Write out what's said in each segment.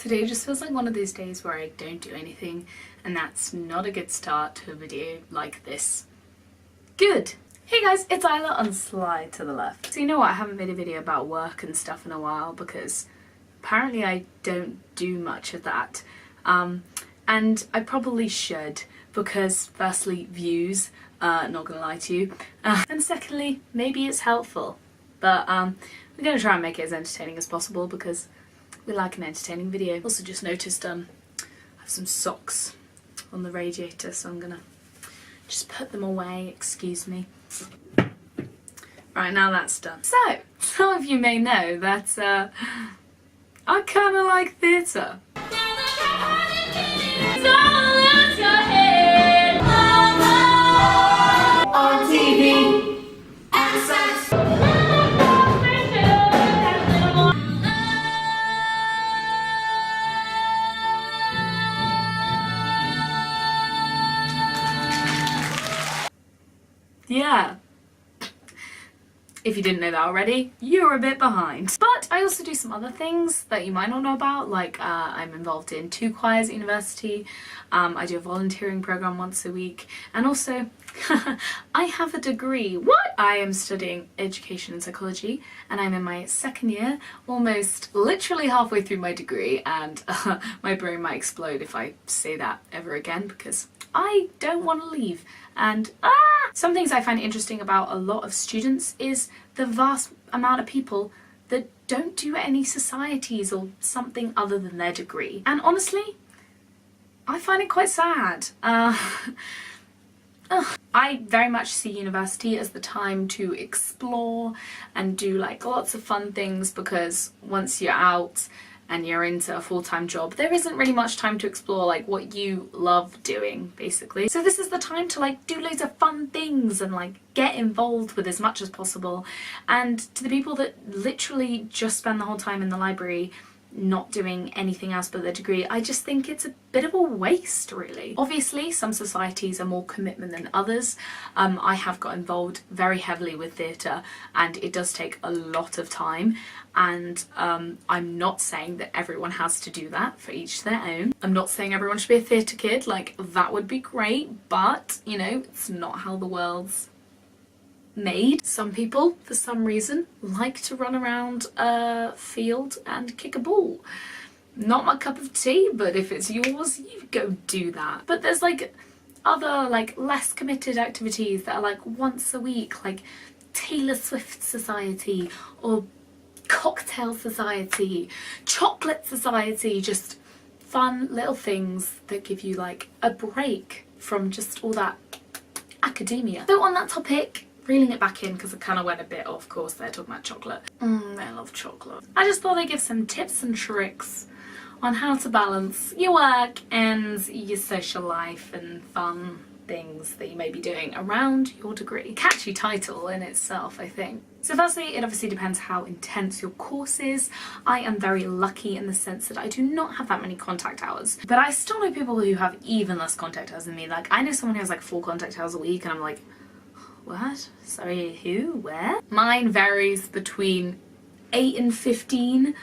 Today just feels like one of those days where I don't do anything, and that's not a good start to a video like this. Good! Hey guys, it's Isla on Slide to the Left. So you know what, I haven't made a video about work and stuff in a while because apparently I don't do much of that. And I probably should because firstly, views, not gonna lie to you, and secondly, maybe it's helpful. But we're gonna try and make it as entertaining as possible because we like an entertaining video. Also just noticed I have some socks on the radiator, so I'm gonna just put them away, excuse me. Right, now that's done. So, some of you may know that I kinda like theatre. On TV, access. Yeah. If you didn't know that already, you're a bit behind. But I also do some other things that you might not know about, like I'm involved in 2 choirs at university, I do a volunteering program once a week, and also I have a degree. What? I am studying education and psychology, and I'm in my 2nd year, almost literally halfway through my degree, and my brain might explode if I say that ever again because I don't want to leave. And some things I find interesting about a lot of students is the vast amount of people that don't do any societies or something other than their degree. And honestly, I find it quite sad. I very much see university as the time to explore and do like lots of fun things, because once you're out and you're into a full-time job, there isn't really much time to explore like what you love doing, basically. So this is the time to like do loads of fun things and like get involved with as much as possible. And to the people that literally just spend the whole time in the library not doing anything else but their degree, I just think it's a bit of a waste, really. Obviously, some societies are more commitment than others. I have got involved very heavily with theatre, and it does take a lot of time, and I'm not saying that everyone has to do that, for each their own. I'm not saying everyone should be a theatre kid, like that would be great, but you know, it's not how the world's made. Some people, for some reason, like to run around a field and kick a ball. Not my cup of tea, but if it's yours, you go do that. But there's like other like less committed activities that are like once a week, like Taylor Swift Society or Cocktail Society, Chocolate Society, just fun little things that give you like a break from just all that academia. So on that topic, reeling it back in because I kind of went a bit off course there talking about chocolate. I love chocolate. I just thought I'd give some tips and tricks on how to balance your work and your social life and fun things that you may be doing around your degree. Catchy title in itself, I think. So firstly, it obviously depends how intense your course is. I am very lucky in the sense that I do not have that many contact hours, but I still know people who have even less contact hours than me. Like I know someone who has like 4 contact hours a week, and I'm like, what? Sorry, who? Where? Mine varies between 8 and 15,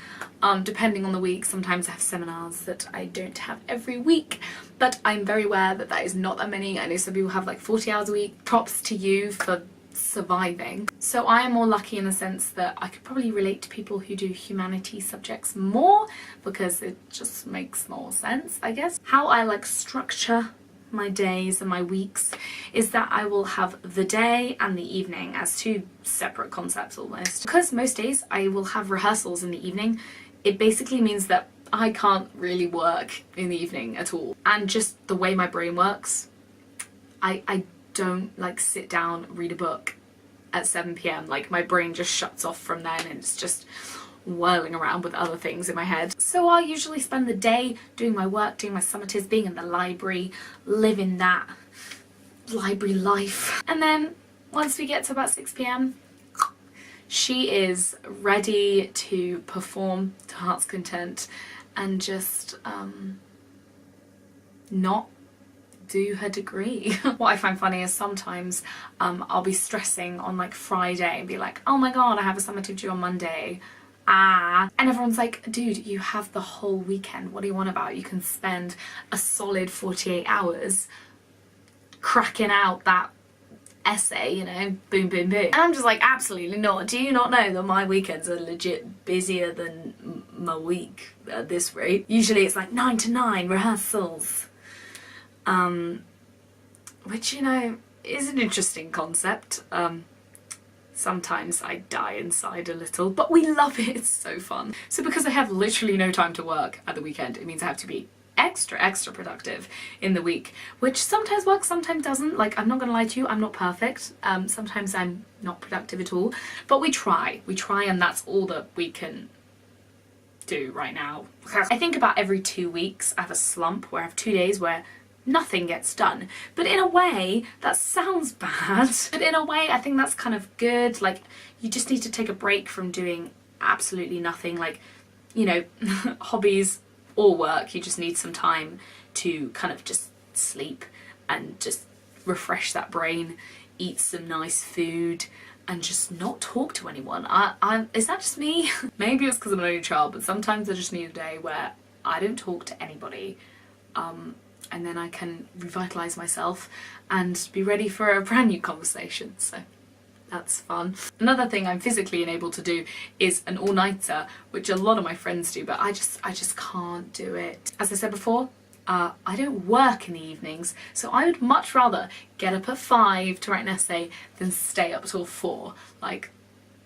depending on the week. Sometimes I have seminars that I don't have every week, but I'm very aware that that is not that many. I know some people have like 40 hours a week. Props to you for surviving. So I am more lucky in the sense that I could probably relate to people who do humanities subjects more because it just makes more sense, I guess. How I like structure my days and my weeks is that I will have the day and the evening as 2 separate concepts almost. Because most days I will have rehearsals in the evening, it basically means that I can't really work in the evening at all. And just the way my brain works, I don't like sit down, read a book at 7 p.m. Like my brain just shuts off from then and it's just whirling around with other things in my head. So I usually spend the day doing my work, doing my summatives, being in the library, living that library life. And then once we get to about 6 p.m, she is ready to perform to heart's content and just not do her degree. What I find funny is sometimes I'll be stressing on like Friday and be like, oh my god, I have a summative due on Monday, And everyone's like, dude, you have the whole weekend. What do you want about? You can spend a solid 48 hours cracking out that essay, you know, boom, boom, boom. And I'm just like, absolutely not. Do you not know that my weekends are legit busier than my week at this rate? Usually it's like 9 to 9 rehearsals. Which, you know, is an interesting concept. Sometimes I die inside a little, but we love it, it's so fun. So because I have literally no time to work at the weekend, it means I have to be extra productive in the week, which sometimes works, sometimes doesn't. Like, I'm not gonna lie to you, I'm not perfect. Sometimes I'm not productive at all, but we try, and that's all that we can do right now. I think about every 2 weeks I have a slump where I have 2 days where nothing gets done, but in a way that sounds bad, but in a way I think that's kind of good. Like, you just need to take a break from doing absolutely nothing, like, you know, hobbies or work. You just need some time to kind of just sleep and just refresh that brain, eat some nice food, and just not talk to anyone. Is that just me? Maybe it's because I'm an only child, but sometimes I just need a day where I don't talk to anybody, and then I can revitalise myself and be ready for a brand new conversation, so that's fun. Another thing I'm physically unable to do is an all-nighter, which a lot of my friends do, but I just can't do it. As I said before, I don't work in the evenings, so I would much rather get up at 5 to write an essay than stay up till 4. Like,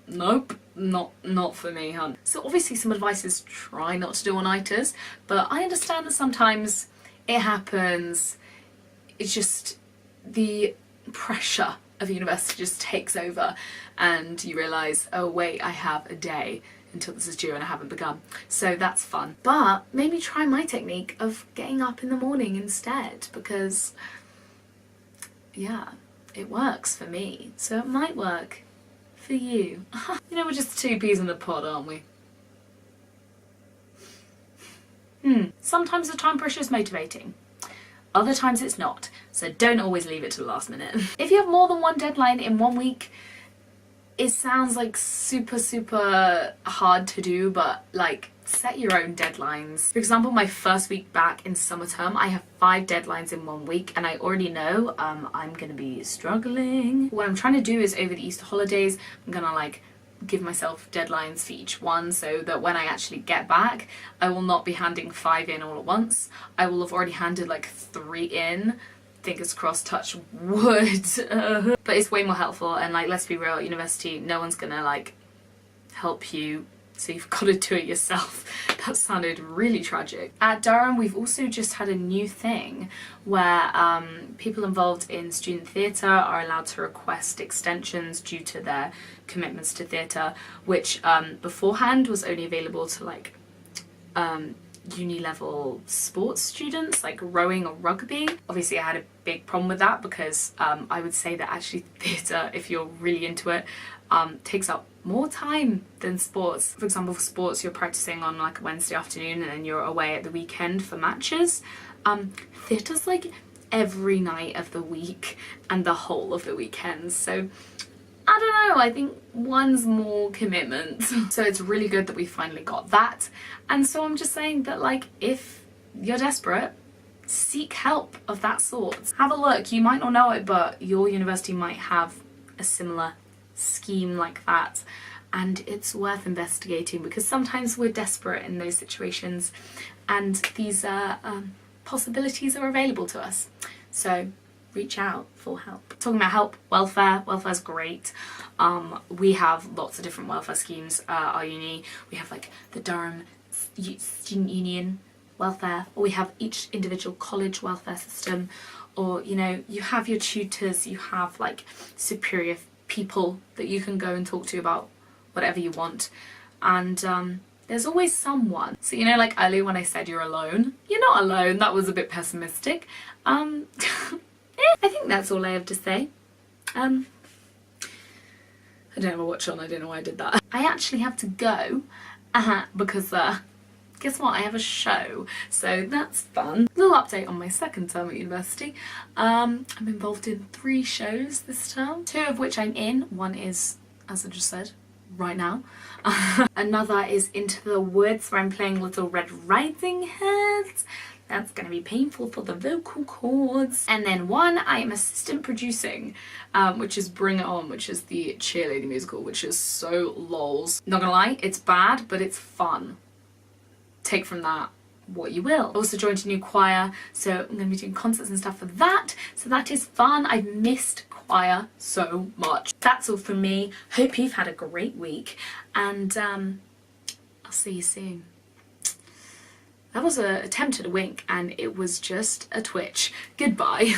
nope, not for me, hun. So obviously some advice is try not to do all-nighters, but I understand that sometimes it happens. It's just the pressure of university just takes over and you realise, oh wait, I have a day until this is due and I haven't begun. So that's fun. But maybe try my technique of getting up in the morning instead, because yeah, it works for me. So it might work for you. You know, we're just two peas in a pod, aren't we? Sometimes the time pressure is motivating, other times it's not, so don't always leave it to the last minute. If you have more than one deadline in 1 week, it sounds like super hard to do, but like, set your own deadlines. For example, my first week back in summer term, I have 5 deadlines in 1 week, and I already know I'm gonna be struggling. What I'm trying to do is over the Easter holidays, I'm gonna like give myself deadlines for each one, so that when I actually get back, I will not be handing 5 in all at once. I will have already handed like 3 in. Fingers crossed, touch wood. But it's way more helpful, and like, let's be real, at university no one's gonna like help you, so you've got to do it yourself. That sounded really tragic. At Durham we've also just had a new thing where people involved in student theatre are allowed to request extensions due to their commitments to theatre, which beforehand was only available to like uni level sports students, like rowing or rugby. Obviously I had a big problem with that, because I would say that actually theatre, if you're really into it, takes up more time than sports. For example, for sports you're practicing on like a Wednesday afternoon and then you're away at the weekend for matches. Theatre's like every night of the week and the whole of the weekends, so I don't know, I think one's more commitment. So it's really good that we finally got that. And so I'm just saying that, like, if you're desperate, seek help of that sort. Have a look. You might not know it, but your university might have a similar scheme like that, and it's worth investigating, because sometimes we're desperate in those situations and these possibilities are available to us. So reach out for help. Talking about help, welfare's great. We have lots of different welfare schemes at our uni. We have like the Durham Student Union welfare, or we have each individual college welfare system, or, you know, you have your tutors, you have like superior people that you can go and talk to about whatever you want, and there's always someone. So, you know, like earlier when I said you're alone, you're not alone. That was a bit pessimistic. I think that's all I have to say. I don't have a watch on, I don't know why I did that. I actually have to go because guess what, I have a show, so that's fun. Little update on my second term at university. I'm involved in 3 shows this term, 2 of which I'm in. One is, as I just said, right now. Another is Into the Woods, where I'm playing Little Red Riding Hood. That's going to be painful for the vocal cords. And then one I am assistant producing, which is Bring It On, which is the cheerleading musical, which is so lols. Not gonna lie, it's bad, but it's fun. Take from that what you will. Also joined a new choir, so I'm going to be doing concerts and stuff for that, so that is fun. I've missed choir so much. That's all from me. Hope you've had a great week, and I'll see you soon. That was an attempt at a wink, and it was just a twitch. Goodbye.